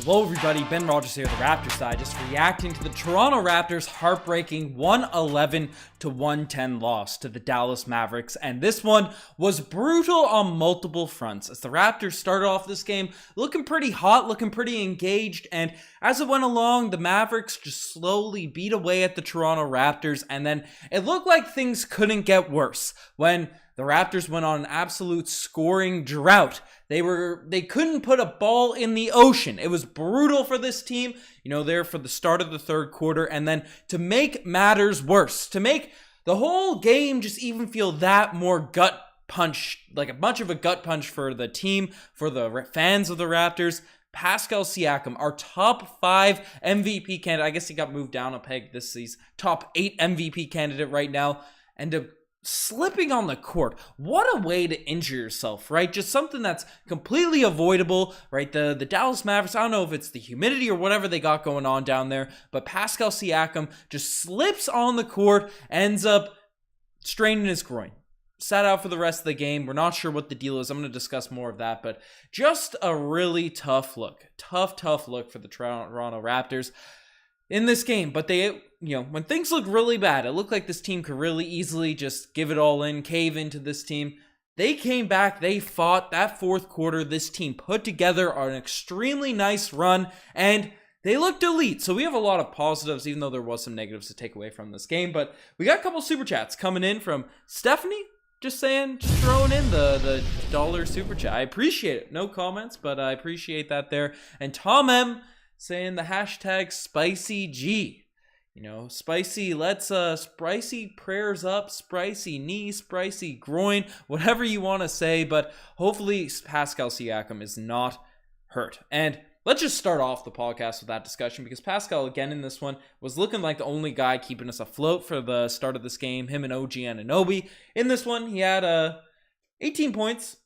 Hello everybody, Ben Rogers here, the Raptors side, just reacting to the Toronto Raptors' heartbreaking 111-110 loss to the Dallas Mavericks, and this one was brutal on multiple fronts, as the Raptors started off this game looking pretty hot, looking pretty engaged, and as it went along, the Mavericks just slowly beat away at the Toronto Raptors, and then it looked like things couldn't get worse when the Raptors went on an absolute scoring drought. They couldn't put a ball in the ocean. It was brutal for this team, there for the start of the third quarter. And then to make matters worse, to make the whole game just even feel that more gut punch, like a bunch of a gut punch for the team, for the fans of the Raptors, Pascal Siakam, our top 5 MVP candidate. I guess he got moved down a peg. He's top 8 MVP candidate right now. And slipping on the court, what a way to injure yourself, right? Just something that's completely avoidable, right? The Dallas Mavericks, I don't know if it's the humidity or whatever they got going on down there, but Pascal Siakam just slips on the court, ends up straining his groin. Sat out for the rest of the game. We're not sure what the deal is. I'm going to discuss more of that, but just a really tough look. Tough look for the Toronto Raptors in this game. But they, when things look really bad, it looked like this team could really easily just give it all in, cave into this team. They came back, they fought that fourth quarter. This team put together an extremely nice run, and they looked elite. So we have a lot of positives, even though there was some negatives to take away from this game. But we got a couple super chats coming in from Stephanie, just throwing in the dollar super chat. I appreciate it. No comments, but I appreciate that there. And Tom M saying the hashtag spicy G. Spicy, spicy prayers up, spicy knee, spicy groin, whatever you want to say, but hopefully Pascal Siakam is not hurt. And let's just start off the podcast with that discussion, because Pascal, again in this one, was looking like the only guy keeping us afloat for the start of this game, him and OG Anunoby. In this one, he had 18 points,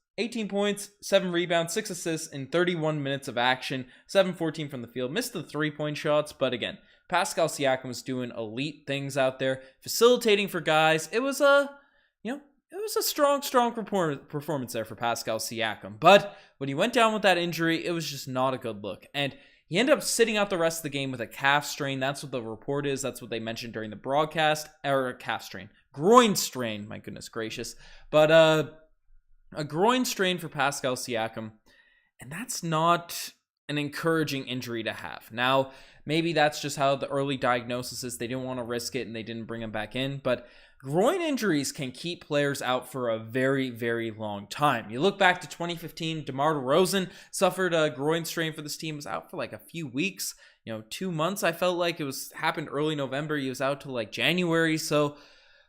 7 rebounds, 6 assists in 31 minutes of action, 7-14 from the field. Missed the three-point shots, but again, Pascal Siakam was doing elite things out there, facilitating for guys. It was a strong performance there for Pascal Siakam. But when he went down with that injury, it was just not a good look. And he ended up sitting out the rest of the game with a calf strain. That's what the report is. That's what they mentioned during the broadcast. Or a calf strain. Groin strain, my goodness gracious. But a groin strain for Pascal Siakam. And that's not an encouraging injury to have. Now, maybe that's just how the early diagnosis is. They didn't want to risk it and they didn't bring him back in. But groin injuries can keep players out for a very, very long time. You look back to 2015, DeMar DeRozan suffered a groin strain for this team. Was out for like a few weeks, 2 months. I felt like it happened early November. He was out till like January. So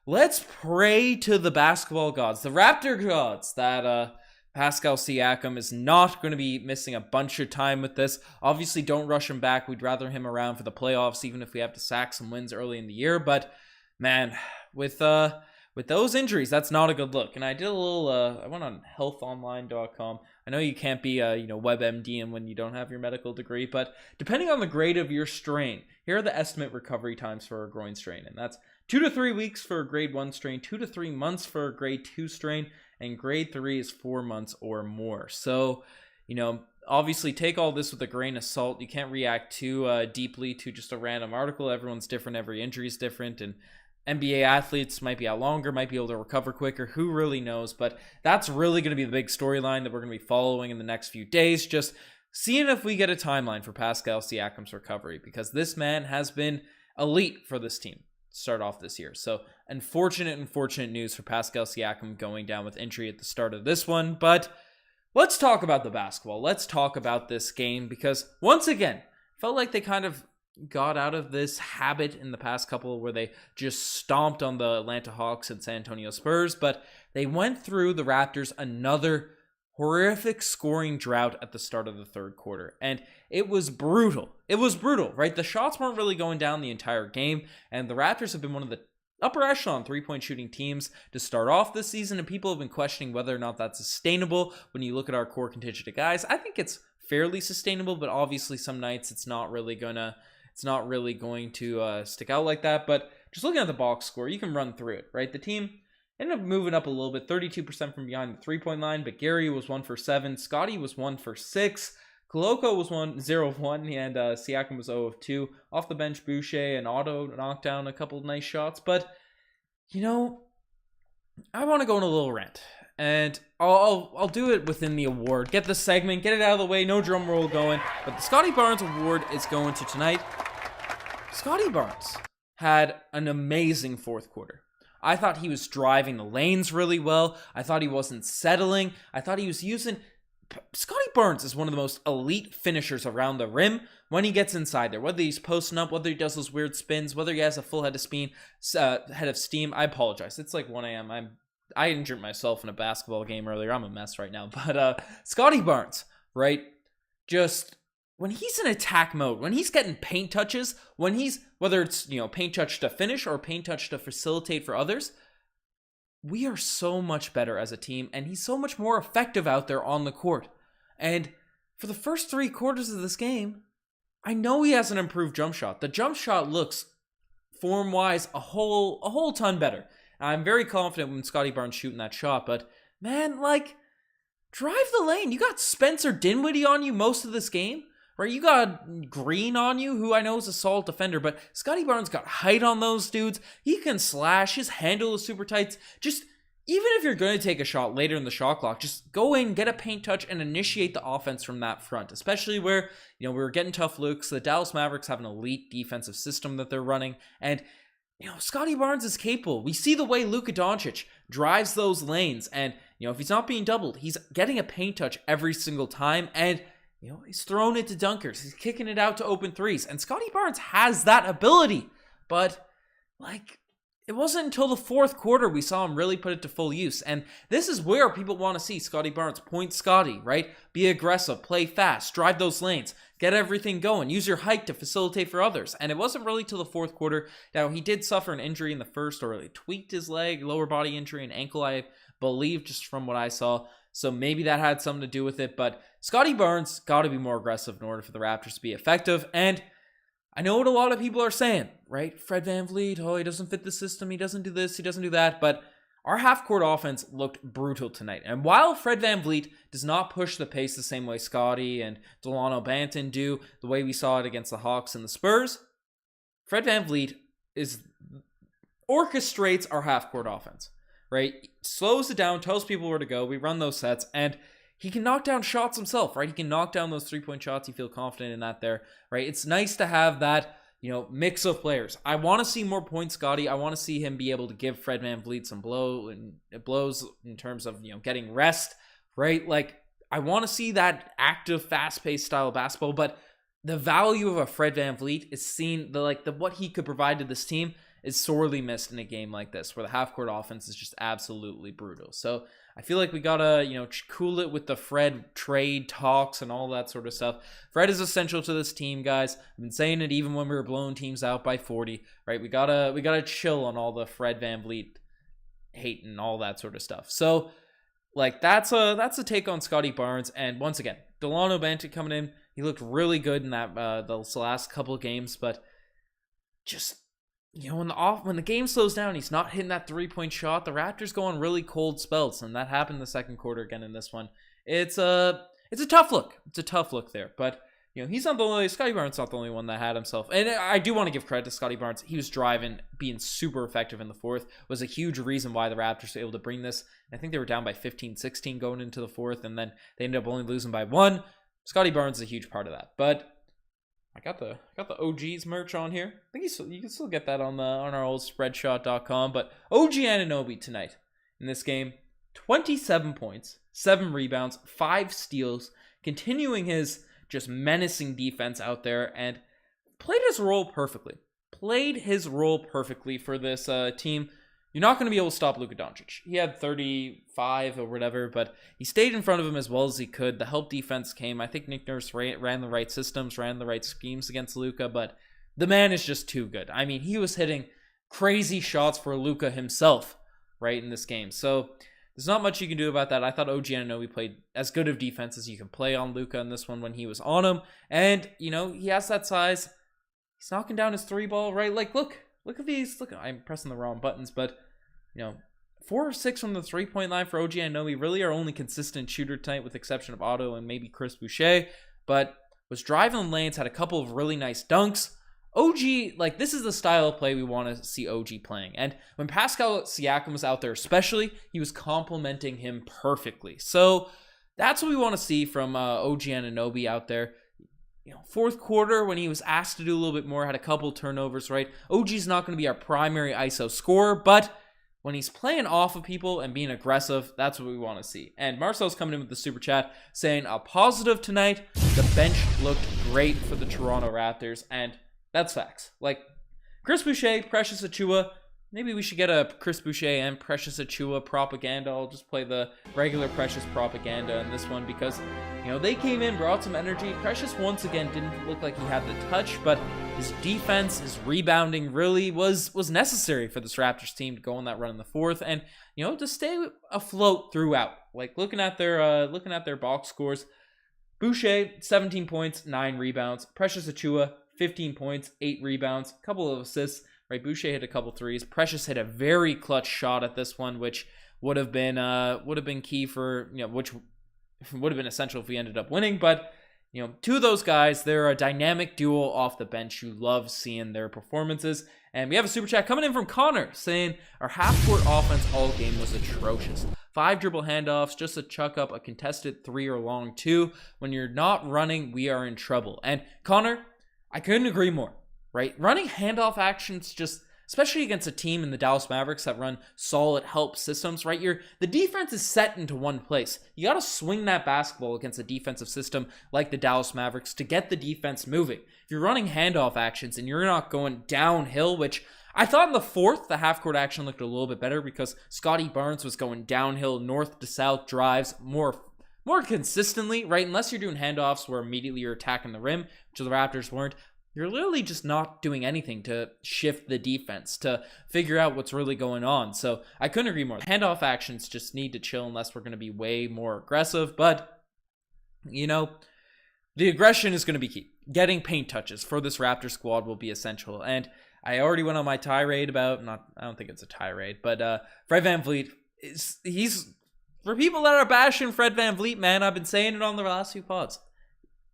let's pray to the basketball gods, the Raptor gods, that Pascal Siakam is not going to be missing a bunch of time with this. Obviously, don't rush him back. We'd rather him around for the playoffs, even if we have to sack some wins early in the year. But man, with those injuries, that's not a good look. And I did a little, I went on healthonline.com. I know you can't be WebMD when you don't have your medical degree, but depending on the grade of your strain, here are the estimate recovery times for a groin strain. And that's 2 to 3 weeks for a grade 1 strain, 2 to 3 months for a grade 2 strain, and grade 3 is 4 months or more. So, obviously take all this with a grain of salt. You can't react too deeply to just a random article. Everyone's different. Every injury is different. And NBA athletes might be out longer, might be able to recover quicker. Who really knows? But that's really going to be the big storyline that we're going to be following in the next few days. Just seeing if we get a timeline for Pascal Siakam's recovery, because this man has been elite for this team to start off this year. So unfortunate news for Pascal Siakam going down with injury at the start of this one. But let's talk about the basketball. Let's talk about this game, because once again, felt like they kind of got out of this habit in the past couple where they just stomped on the Atlanta Hawks and San Antonio Spurs, but they went through the Raptors another horrific scoring drought at the start of the third quarter. And it was brutal. Right? The shots weren't really going down the entire game, and the Raptors have been one of the upper echelon three-point shooting teams to start off this season, and people have been questioning whether or not that's sustainable when you look at our core contingent of guys. I think it's fairly sustainable, but obviously some nights it's not really going to stick out like that. But just looking at the box score, you can run through it, right? The team ended up moving up a little bit, 32% from behind the three-point line, but Gary was 1 for 7. Scottie was 1 for 6. Koloko was 0 of 1, and Siakam was 0 of 2. Off the bench, Boucher and Otto knocked down a couple of nice shots. But, I want to go on a little rant. And I'll do it within the award. Get the segment, get it out of the way, no drum roll going. But the Scottie Barnes Award is going to tonight. Scottie Barnes had an amazing fourth quarter. I thought he was driving the lanes really well. I thought he wasn't settling. I thought he was using... Scottie Barnes is one of the most elite finishers around the rim when he gets inside there. Whether he's posting up, whether he does those weird spins, whether he has a full head of steam. I apologize. It's like 1 a.m. I injured myself in a basketball game earlier. I'm a mess right now. But Scottie Barnes, right? Just when he's in attack mode, when he's getting paint touches, when he's, whether it's, paint touch to finish or paint touch to facilitate for others, we are so much better as a team, and he's so much more effective out there on the court. And for the first 3 quarters of this game, I know he has an improved jump shot. The jump shot looks, form-wise, a whole ton better. I'm very confident when Scottie Barnes shooting that shot, but man, drive the lane. You got Spencer Dinwiddie on you most of this game, right? You got Green on you, who I know is a solid defender, but Scottie Barnes got height on those dudes. He can slash. His handle is super tight. Just, even if you're going to take a shot later in the shot clock, just go in, get a paint touch, and initiate the offense from that front, especially where, we were getting tough looks. The Dallas Mavericks have an elite defensive system that they're running, and Scottie Barnes is capable. We see the way Luka Doncic drives those lanes, and, if he's not being doubled, he's getting a paint touch every single time, and, he's throwing it to dunkers. He's kicking it out to open threes, and Scottie Barnes has that ability, but, it wasn't until the fourth quarter we saw him really put it to full use, and this is where people want to see Scottie Barnes. Point Scottie, right? Be aggressive, play fast, drive those lanes, get everything going, use your height to facilitate for others, and it wasn't really till the fourth quarter. Now, he did suffer an injury in the first, or he tweaked his leg, lower body injury, and ankle, I believe, just from what I saw, so maybe that had something to do with it, but Scottie Barnes got to be more aggressive in order for the Raptors to be effective, and I know what a lot of people are saying, right? Fred VanVleet, he doesn't fit the system, he doesn't do this, he doesn't do that, but our half-court offense looked brutal tonight. And while Fred VanVleet does not push the pace the same way Scottie and Delano Banton do, the way we saw it against the Hawks and the Spurs, Fred VanVleet orchestrates our half-court offense, right? Slows it down, tells people where to go, we run those sets, and he can knock down shots himself, right? He can knock down those 3-point shots. You feel confident in that there, right? It's nice to have that, mix of players. I want to see more Point Scottie. I want to see him be able to give Fred VanVleet some blows in terms of, getting rest, right? I want to see that active, fast-paced style of basketball, but the value of a Fred VanVleet is seen, what he could provide to this team is sorely missed in a game like this, where the half-court offense is just absolutely brutal. So I feel like we gotta, cool it with the Fred trade talks and all that sort of stuff. Fred is essential to this team, guys. I've been saying it even when we were blowing teams out by 40, right? We gotta chill on all the Fred VanVleet hate and all that sort of stuff. So, that's a take on Scottie Barnes. And once again, Delano Banton coming in, he looked really good in that the last couple of games, but just, when the game slows down, he's not hitting that 3-point shot. The Raptors go on really cold spells, and that happened the second quarter again in this one. It's a tough look. It's a tough look there, but he's not the only. Scottie Barnes not the only one that had himself. And I do want to give credit to Scottie Barnes. He was driving, being super effective in the fourth. Was a huge reason why the Raptors were able to bring this. I think they were down by 15-16 going into the fourth, and then they ended up only losing by 1. Scottie Barnes is a huge part of that, but I got the OG's merch on here. I think you can still get that on our old spreadshot.com. But OG Anunoby tonight in this game, 27 points, 7 rebounds, 5 steals, continuing his just menacing defense out there, and played his role perfectly. For this team. You're not going to be able to stop Luka Doncic. He had 35 or whatever, but he stayed in front of him as well as he could. The help defense came. I think Nick Nurse ran the right systems, ran the right schemes against Luka, but the man is just too good. I mean, he was hitting crazy shots for Luka himself, right, in this game. So there's not much you can do about that. I thought OG Anunoby played as good of defense as you can play on Luka in this one when he was on him. And, he has that size. He's knocking down his 3-ball, right? Look at these. Look, I'm pressing the wrong buttons, but 4 of 6 from the 3-point line for OG Anunoby. Really our only consistent shooter tonight, with the exception of Otto and maybe Chris Boucher. but was driving the lanes, had a couple of really nice dunks. OG, like, this is the style of play we want to see OG playing. And when Pascal Siakam was out there especially, he was complimenting him perfectly. So that's what we want to see from OG Anunoby out there. You know, fourth quarter, when he was asked to do a little bit more, had a couple turnovers, right? OG's not going to be our primary ISO scorer, but when he's playing off of people and being aggressive, that's what we want to see. And Marcel's coming in with the super chat saying, a positive tonight, the bench looked great for the Toronto Raptors, and that's facts. Like, Chris Boucher, Precious Achiuwa, maybe we should get a Chris Boucher and Precious Achiuwa propaganda. I'll just play the regular Precious propaganda in this one because, you know, they came in, brought some energy. Precious once again didn't look like he had the touch, but his defense, his rebounding really was necessary for this Raptors team to go on that run in the fourth and, you know, to stay afloat throughout. Like, looking at their box scores, Boucher 17 points, 9 rebounds. Precious Achiuwa 15 points, 8 rebounds, a couple of assists. Right, Boucher hit a couple threes. Precious hit a very clutch shot at this one, which would have been key for, you know, which would have been essential if we ended up winning. But, you know, two of those guys, they're a dynamic duo off the bench. You love seeing their performances. And we have a super chat coming in from Connor saying our half-court offense all game was atrocious. 5 dribble handoffs, just a chuck up, a contested 3 or long 2. When you're not running, we are in trouble. And Connor, I couldn't agree more, right? Running handoff actions, just especially against a team in the Dallas Mavericks that run solid help systems, right? The defense is set into one place. You got to swing that basketball against a defensive system like the Dallas Mavericks to get the defense moving. If you're running handoff actions and you're not going downhill, which I thought in the fourth, the half-court action looked a little bit better because Scottie Barnes was going downhill, north to south drives more consistently, right? Unless you're doing handoffs where immediately you're attacking the rim, which the Raptors weren't, you're literally just not doing anything to shift the defense, to figure out what's really going on. So I couldn't agree more. Handoff actions just need to chill unless we're going to be way more aggressive. But, you know, the aggression is going to be key. Getting paint touches for this Raptor squad will be essential. And I already went on my tirade about, I don't think it's a tirade, but Fred VanVleet, he's... For people that are bashing Fred VanVleet, man, I've been saying it on the last few pods.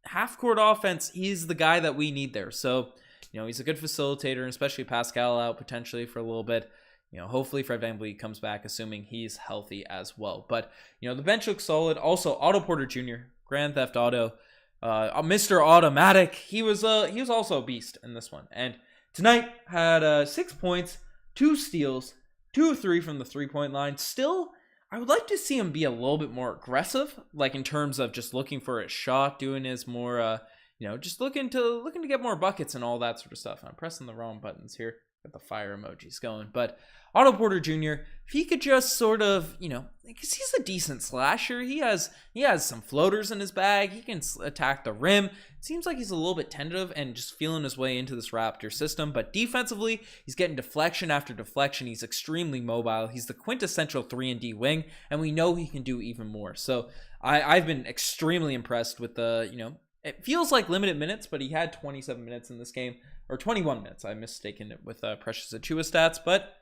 Half-court offense, he's the guy that we need there. So, you know, he's a good facilitator, and especially Pascal out potentially for a little bit. You know, hopefully Fred VanVleet comes back, assuming he's healthy as well. But, you know, the bench looks solid. Also, Otto Porter Jr., Grand Theft Auto, Mr. Automatic. He was also a beast in this one. And tonight had 6 points, 2 steals, 2 of 3 from the three-point line. Still, I would like to see him be a little bit more aggressive, like in terms of just looking for a shot, doing his more, you know, just looking to get more buckets and all that sort of stuff. I'm pressing the wrong buttons here. Got the fire emojis going, but Otto Porter Jr., if he could just sort of, you know, because he's a decent slasher, he has some floaters in his bag, he can attack the rim. It seems like he's a little bit tentative and just feeling his way into this Raptor system, but defensively, he's getting deflection after deflection. He's extremely mobile. He's the quintessential 3-and-D wing, and we know he can do even more. So I've been extremely impressed with the, you know, it feels like limited minutes, but he had 27 minutes in this game, or 21 minutes. I'm mistaken it with Precious Achiuwa stats, but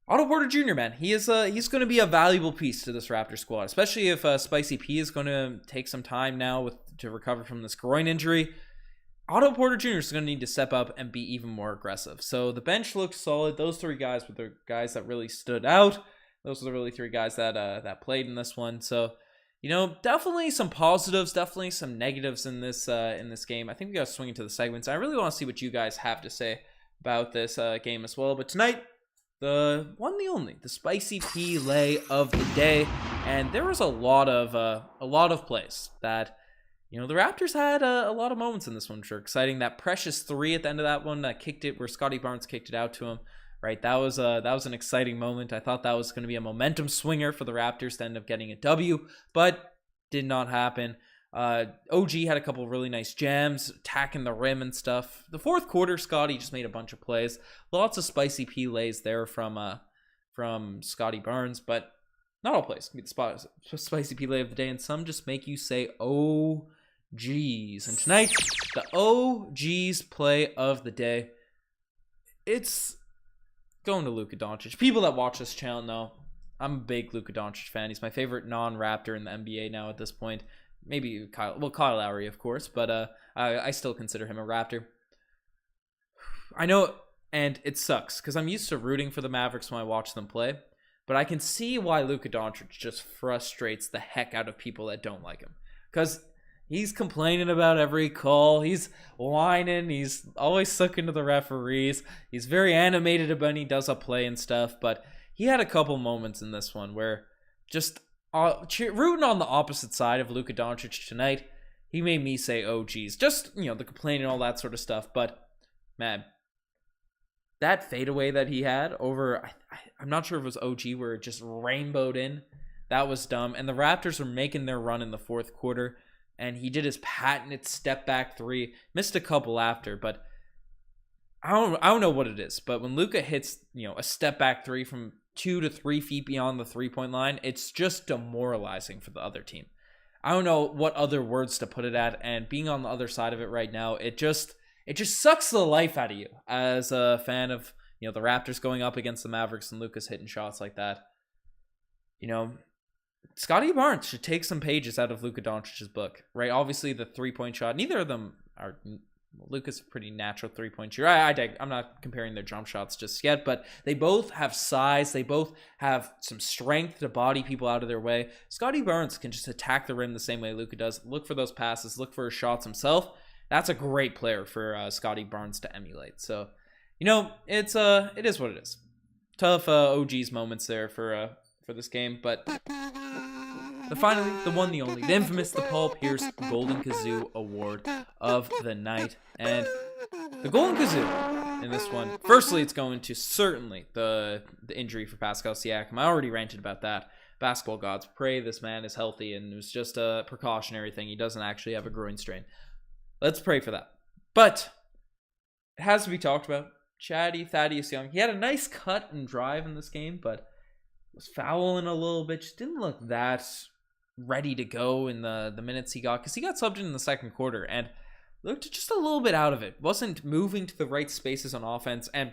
Otto Porter Jr., man, he's going to be a valuable piece to this Raptor squad, especially if Spicy P is going to take some time now to recover from this groin injury. Otto Porter Jr. is going to need to step up and be even more aggressive. So the bench looks solid. Those 3 guys were the guys that really stood out. Those are the really 3 guys that played in this one. So, you know, definitely some positives, definitely some negatives in this game. I think we got to swing into the segments. I really want to see what you guys have to say about this game as well. But tonight, the one, the only, the Spicy P lay of the day, and there was a lot of plays that, you know, the Raptors had a lot of moments in this one which are exciting. That precious 3 at the end of that one that kicked it, where Scottie Barnes kicked it out to him. Right, that was an exciting moment. I thought that was going to be a momentum swinger for the Raptors to end up getting a W, but did not happen. OG had a couple of really nice jams, attacking the rim and stuff. The fourth quarter, Scottie just made a bunch of plays. Lots of Spicy P lays there from Scottie Barnes, but not all plays can be the Spicy P lay of the day, and some just make you say, oh, geez. And tonight, the oh, geez play of the day, it's going to Luka Doncic. People that watch this channel know I'm a big Luka Doncic fan. He's my favorite non-Raptor in the NBA now at this point. maybe Kyle Lowry, of course, but I still consider him a Raptor. I know, and it sucks because I'm used to rooting for the Mavericks when I watch them play, but I can see why Luka Doncic just frustrates the heck out of people that don't like him, because he's complaining about every call. He's whining. He's always sucking to the referees. He's very animated about when he does a play and stuff. But he had a couple moments in this one where just rooting on the opposite side of Luka Doncic tonight, he made me say, oh, geez. Just, the complaining and all that sort of stuff. But, man, that fadeaway that he had over, I'm not sure if it was OG where it just rainbowed in. That was dumb. And the Raptors were making their run in the fourth quarter. And he did his patented step back three. Missed a couple after, but I don't know what it is. But when Luka hits, a step back three from 2 to 3 feet beyond the 3-point line, it's just demoralizing for the other team. I don't know what other words to put it at. And being on the other side of it right now, it just sucks the life out of you as a fan of, the Raptors going up against the Mavericks and Luka's hitting shots like that. Scottie Barnes should take some pages out of Luka Doncic's book, right? Obviously, the 3-point shot, neither of them are. Luka's a pretty natural 3-point shooter. I'm not comparing their jump shots just yet, but they both have size. They both have some strength to body people out of their way. Scottie Barnes can just attack the rim the same way Luka does. Look for those passes. Look for his shots himself. That's a great player for Scottie Barnes to emulate. So, it is what it is. Tough OG's moments there for this game, but finally, the one, the only, the infamous, the Paul Pierce Golden Kazoo Award of the night. And the Golden Kazoo in this one, firstly, it's going to certainly the injury for Pascal Siakam. I already ranted about that. Basketball gods, pray this man is healthy, and it was just a precautionary thing. He doesn't actually have a groin strain. Let's pray for that. But it has to be talked about. Chatty Thaddeus Young. He had a nice cut and drive in this game, but was fouling a little bit. Just didn't look that ready to go in the minutes he got, because he got subbed in the second quarter and looked just a little bit out of it. Wasn't moving to the right spaces on offense. And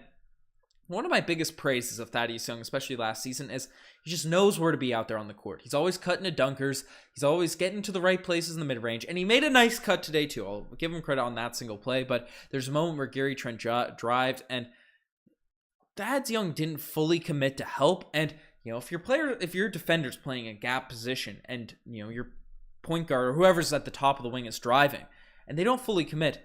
one of my biggest praises of Thaddeus Young, especially last season, is he just knows where to be out there on the court. He's always cutting to dunkers. He's always getting to the right places in the mid-range. And he made a nice cut today, too. I'll give him credit on that single play. But there's a moment where Gary Trent drived, and Thaddeus Young didn't fully commit to help. And, if your defender's playing a gap position and, your point guard or whoever's at the top of the wing is driving, and they don't fully commit,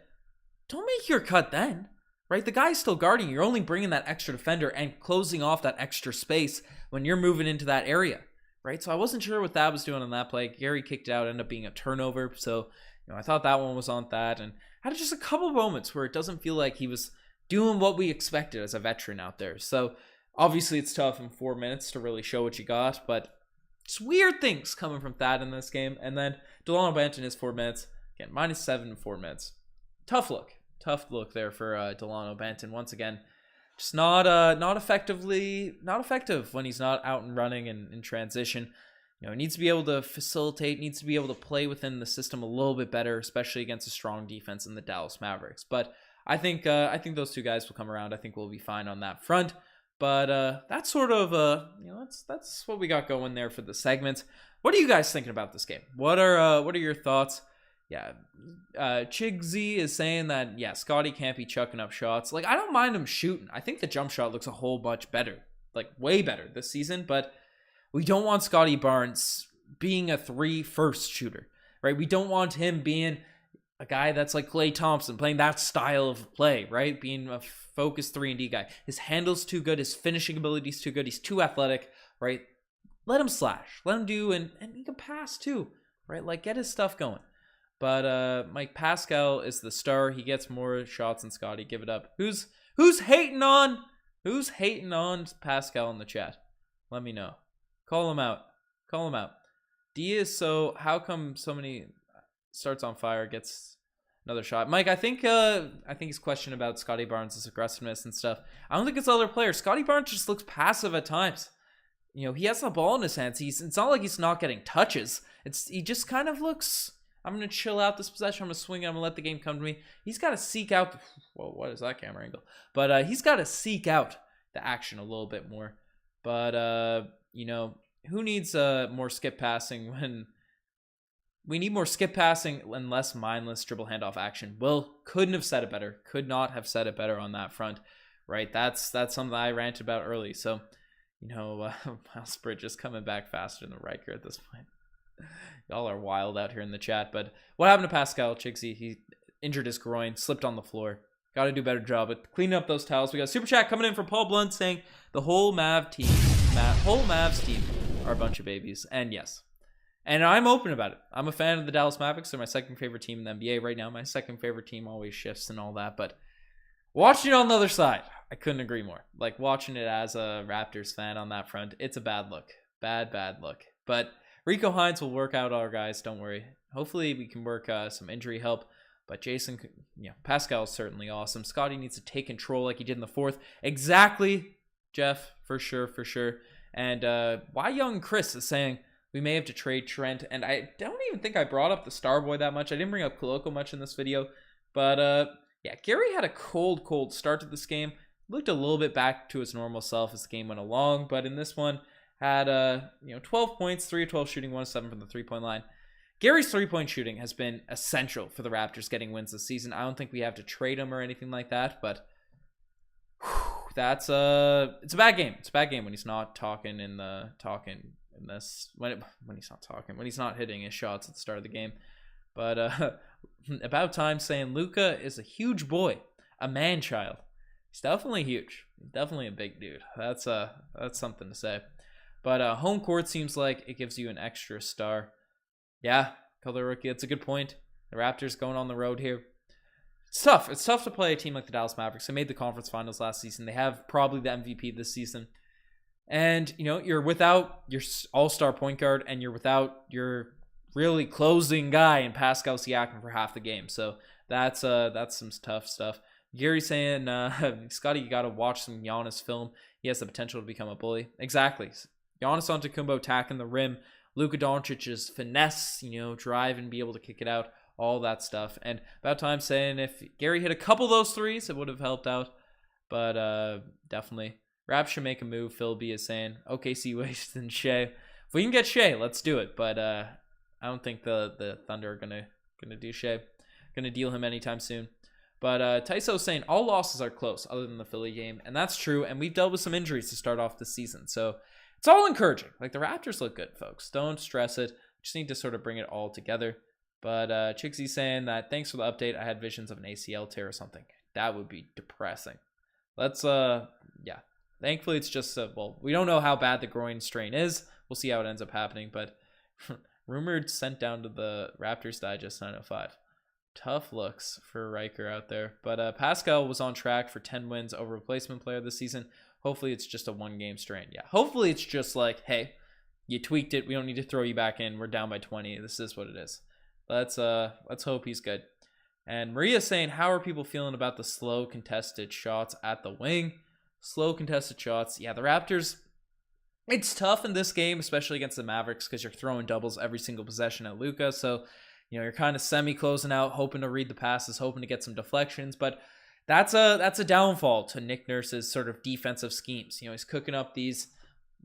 don't make your cut then. Right? The guy's still guarding. You're only bringing that extra defender and closing off that extra space when you're moving into that area. Right? So I wasn't sure what Thad was doing on that play. Gary kicked it out, ended up being a turnover. So, I thought that one was on that, and had just a couple moments where it doesn't feel like he was doing what we expected as a veteran out there. So obviously it's tough in 4 minutes to really show what you got, but just weird things coming from Thad in this game. And then Delano Banton is 4 minutes. Again, -7 in 4 minutes. Tough look there for Delano Banton. Once again, just not effective when he's not out and running and in transition. He needs to be able to facilitate, needs to be able to play within the system a little bit better, especially against a strong defense in the Dallas Mavericks. But I think those two guys will come around. I think we'll be fine on that front. But that's sort of that's what we got going there for the segments. What are you guys thinking about this game? What are your thoughts? Yeah, Chigsy is saying that, Scottie can't be chucking up shots. Like, I don't mind him shooting. I think the jump shot looks a whole bunch better, like way better this season, but we don't want Scottie Barnes being a 3-first shooter, right? We don't want him being a guy that's like Klay Thompson, playing that style of play, right? Being a focused 3-and-D guy. His handle's too good. His finishing ability's too good. He's too athletic, right? Let him slash. Let him do, and he can pass too, right? Like, get his stuff going. But Mike Pascal is the star. He gets more shots than Scottie. Give it up. Who's hating on Pascal in the chat? Let me know. Call him out. So how come so many starts on fire, gets another shot? Mike, I think he's questioning about Scottie Barnes' aggressiveness and stuff. I don't think it's other players. Scottie Barnes just looks passive at times. He has the ball in his hands. It's not like he's not getting touches. He just kind of looks, I'm going to chill out this possession. I'm going to swing it. I'm going to let the game come to me. He's got to seek out, whoa, what is that camera angle? But he's got to seek out the action a little bit more. But, who needs more skip passing when We need more skip passing and less mindless dribble handoff action. Will couldn't have said it better. Could not have said it better on that front, right? That's something I ranted about early. So, Miles Bridges coming back faster than Riker at this point. Y'all are wild out here in the chat. But what happened to Pascal Chigsy? He injured his groin, slipped on the floor. Got to do a better job at cleaning up those towels. We got a super chat coming in from Paul Blunt saying the whole Mavs team are a bunch of babies. And yes. And I'm open about it. I'm a fan of the Dallas Mavericks. They're my second favorite team in the NBA right now. My second favorite team always shifts and all that. But watching it on the other side, I couldn't agree more. Like watching it as a Raptors fan on that front, it's a bad look. Bad look. But Rico Hines will work out our guys. Don't worry. Hopefully we can work some injury help. But Pascal is certainly awesome. Scottie needs to take control like he did in the fourth. Exactly, Jeff. For sure. And why young Chris is saying, we may have to trade Trent, and I don't even think I brought up the Starboy that much. I didn't bring up Koloko much in this video, but Gary had a cold start to this game. Looked a little bit back to his normal self as the game went along, but in this one had 12 points, 3 of 12 shooting, 1 of 7 from the 3-point line. Gary's 3-point shooting has been essential for the Raptors getting wins this season. I don't think we have to trade him or anything like that, but it's a bad game. It's a bad game when he's not talking in this when he's not hitting his shots at the start of the game. But about time saying Luka is a huge boy, a man child. He's definitely huge, definitely a big dude. That's something to say. But home court seems like it gives you an extra star. Yeah, color rookie. That's a good point. The Raptors going on the road here. It's tough. It's tough to play a team like the Dallas Mavericks. They made the conference finals last season. They have probably the MVP this season. And, you're without your all-star point guard and you're without your really closing guy in Pascal Siakam for half the game. So that's some tough stuff. Gary saying, Scottie, you got to watch some Giannis film. He has the potential to become a bully. Exactly. Giannis Antetokounmpo attacking the rim. Luka Doncic's finesse, drive and be able to kick it out. All that stuff. And about time saying if Gary hit a couple of those threes, it would have helped out. But definitely. Raps should make a move. Phil B is saying OKC wasting Shea. If we can get Shea, let's do it. But I don't think the Thunder are gonna do Shea. Gonna deal him anytime soon. But Tyso's saying all losses are close, other than the Philly game, and that's true. And we've dealt with some injuries to start off the season, so it's all encouraging. Like the Raptors look good, folks. Don't stress it. Just need to sort of bring it all together. But Chicksy saying that thanks for the update. I had visions of an ACL tear or something. That would be depressing. Let's Thankfully, it's just, we don't know how bad the groin strain is. We'll see how it ends up happening, but rumored sent down to the Raptors Digest 905. Tough looks for Riker out there. But Pascal was on track for 10 wins over replacement player this season. Hopefully, it's just a one-game strain. Yeah, hopefully, it's just like, hey, you tweaked it. We don't need to throw you back in. We're down by 20. This is what it is. Let's hope he's good. And Maria's saying, how are people feeling about the slow contested shots at the wing? Slow contested shots. Yeah, the Raptors, it's tough in this game, especially against the Mavericks, because you're throwing doubles every single possession at Luka. So, you're kind of semi-closing out, hoping to read the passes, hoping to get some deflections. But that's a downfall to Nick Nurse's sort of defensive schemes. He's cooking up these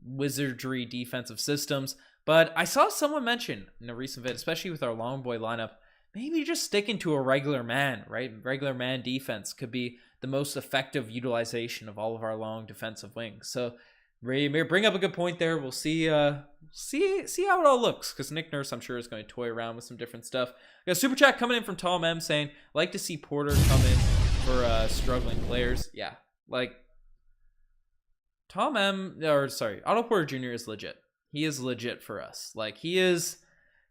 wizardry defensive systems. But I saw someone mention in a recent vid, especially with our long boy lineup, maybe just sticking to a regular man, right? Regular man defense could be the most effective utilization of all of our long defensive wings. So Ray may bring up a good point there. We'll see how it all looks, because Nick Nurse, I'm sure, is going to toy around with some different stuff. We got a super chat coming in from Tom M saying, like to see Porter come in for struggling players. Yeah, like Otto Porter Jr. is legit. He is legit for us. Like, he is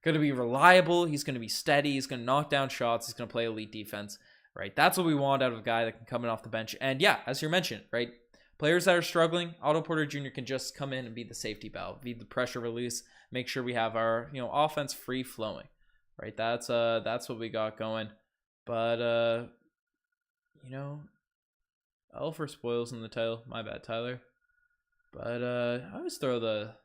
going to be reliable. He's going to be steady. He's going to knock down shots. He's going to play elite defense, right? That's what we want out of a guy that can come in off the bench. And yeah, as you mentioned, right? Players that are struggling, Otto Porter Jr. can just come in and be the safety valve, be the pressure release, make sure we have our, offense free flowing, right? That's what we got going. But, L for spoils in the title. My bad, Tyler. But I always throw the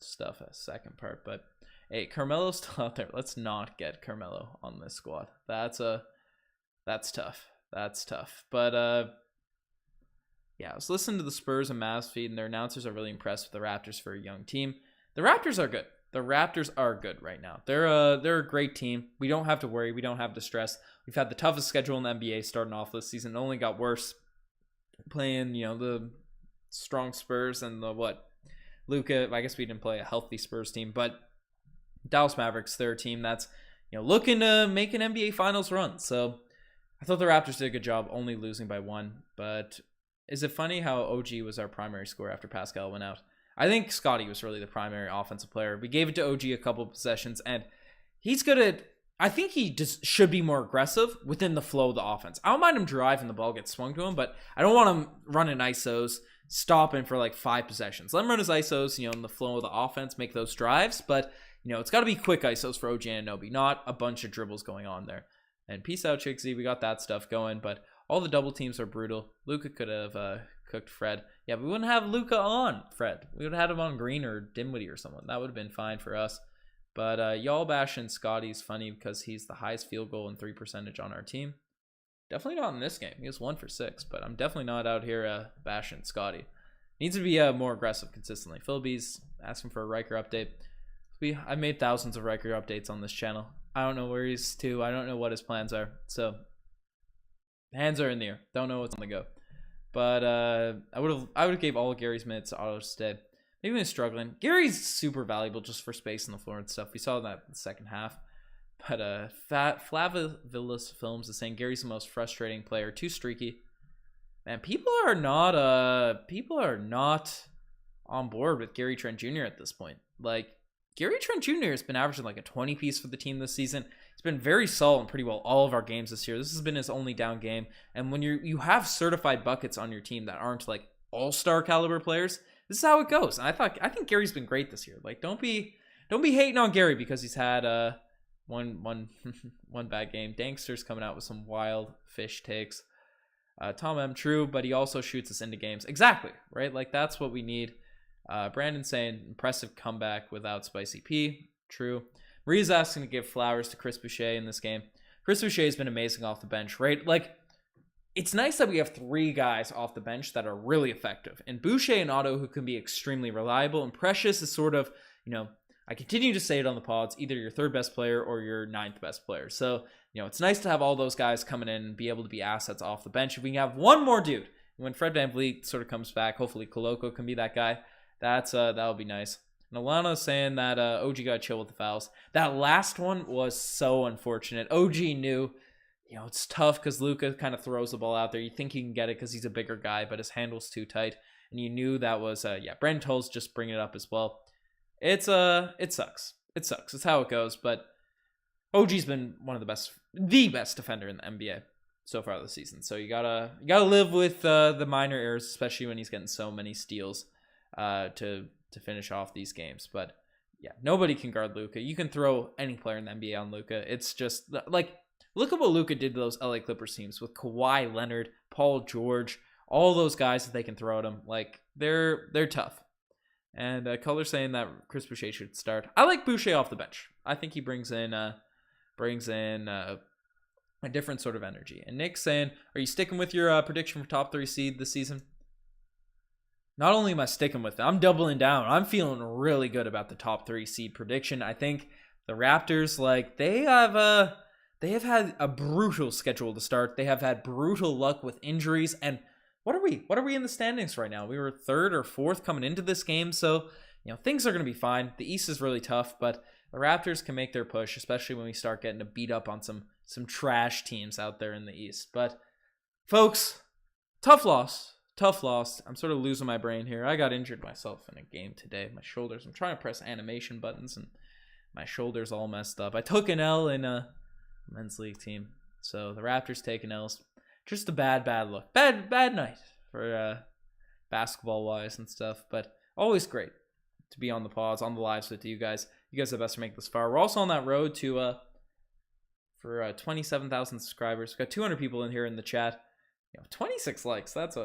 stuff as second part. But hey, Carmelo's still out there. Let's not get Carmelo on this squad. That's tough. That's tough. But yeah, I was listening to the Spurs and Mavs feed, and their announcers are really impressed with the Raptors for a young team. The Raptors are good. the Raptors are good right now. They're a great team. We don't have to worry. We don't have to stress. We've had the toughest schedule in the NBA starting off this season. It only got worse playing, the strong Spurs and Luka. I guess we didn't play a healthy Spurs team, but Dallas Mavericks, they're a team that's, looking to make an NBA Finals run. So I thought the Raptors did a good job only losing by 1. But is it funny how OG was our primary scorer after Pascal went out? I think Scottie was really the primary offensive player. We gave it to OG a couple of possessions, and he's good at... I think he just should be more aggressive within the flow of the offense. I don't mind him driving the ball gets swung to him, but I don't want him running ISOs, stopping for like 5 possessions. Let him run his ISOs, in the flow of the offense, make those drives, but it's got to be quick ISOs for OG Anunoby, not a bunch of dribbles going on there. And peace out, Chicksy. We got that stuff going, but all the double teams are brutal. Luka could have cooked Fred. Yeah, we wouldn't have Luka on Fred. We would have had him on Green or Dinwiddie or someone. That would have been fine for us. But y'all bashing Scottie's funny because he's the highest field goal and 3 percentage on our team. Definitely not in this game. He was 1 for 6, but I'm definitely not out here bashing Scottie. Needs to be more aggressive consistently. Philby's asking for a Riker update. I've made thousands of Riker updates on this channel. I don't know where he's to. I don't know what his plans are. So hands are in the air. Don't know what's on the go. But I would have gave all of Gary's minutes to Otto today. Maybe he's struggling. Gary's super valuable just for space on the floor and stuff. We saw that in the second half. But Flavivillas Films is saying Gary's the most frustrating player. Too streaky. Man, people are not on board with Gary Trent Jr. at this point. Like, Gary Trent Jr. has been averaging like a 20 piece for the team this season. He's been very solid in pretty well all of our games this year. This has been his only down game. And when you have certified buckets on your team that aren't like all-star caliber players, this is how it goes. And I think Gary's been great this year. Like, don't be hating on Gary because he's had one bad game. Dankster's coming out with some wild fish takes. Tom M, true, but he also shoots us into games. Exactly, right? Like, that's what we need. Brandon saying impressive comeback without Spicy P. True. Maria's asking to give flowers to Chris Boucher in this game. Chris Boucher has been amazing off the bench, right? Like, it's nice that we have 3 guys off the bench that are really effective. And Boucher and Otto, who can be extremely reliable. And Precious is sort of, I continue to say it on the pods, either your 3rd best player or your 9th best player. So, it's nice to have all those guys coming in and be able to be assets off the bench. If we can have one more dude, when Fred VanVleet sort of comes back, hopefully Koloko can be that guy. That'll be nice. And Alana's saying that OG got chill with the fouls. That last one was so unfortunate. OG knew, it's tough because Luka kind of throws the ball out there. You think he can get it because he's a bigger guy, but his handle's too tight. And you knew that was, Brent Toll's just bringing it up as well. It sucks. It sucks. It's how it goes. But OG's been one of the best defender in the NBA so far this season. So you gotta live with the minor errors, especially when he's getting so many steals to finish off these games. But yeah, nobody can guard Luka. You can throw any player in the NBA on Luka. It's just like, look at what Luka did to those LA Clippers teams with Kawhi Leonard, Paul George, all those guys that they can throw at him. Like, they're tough. And Color saying that Chris Boucher should start. I like Boucher off the bench. I think he brings in a different sort of energy. And Nick saying, are you sticking with your prediction for top 3 seed this season? Not only am I sticking with it, I'm doubling down. I'm feeling really good about the top 3 seed prediction. I think the Raptors, like, they have had a brutal schedule to start. They have had brutal luck with injuries. And what are we in the standings right now? We were 3rd or 4th coming into this game. So, things are going to be fine. The East is really tough, but the Raptors can make their push, especially when we start getting to beat up on some trash teams out there in the East. But folks, tough loss. I'm sort of losing my brain here. I got injured myself in a game today. My shoulders. I'm trying to press animation buttons and my shoulders all messed up. I took an L in a men's league team. So the Raptors taking L's. Just a bad look. Bad night for basketball wise and stuff. But always great to be on the pods, on the lives with you guys. You guys are the best to make this far. We're also on that road to for 27,000 subscribers. We've got 200 people in here in the chat. 26 likes. That's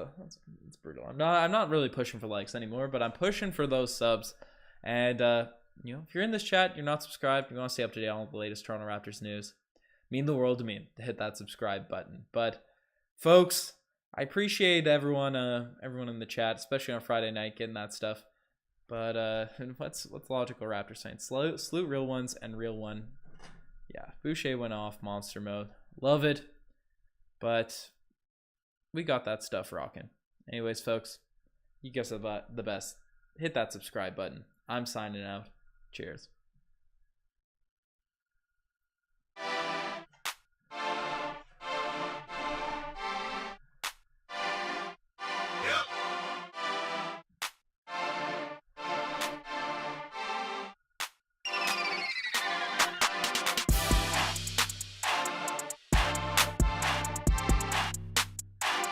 brutal. I'm not really pushing for likes anymore, but I'm pushing for those subs. And if you're in this chat, you're not subscribed, you want to stay up to date on the latest Toronto Raptors news, mean the world to me to hit that subscribe button. But folks, I appreciate everyone in the chat, especially on Friday night, getting that stuff. But what's logical Raptor saying? Slew real ones and real one. Yeah, Boucher went off monster mode. Love it. But we got that stuff rocking. Anyways, folks, you guys are the best. Hit that subscribe button. I'm signing out. Cheers.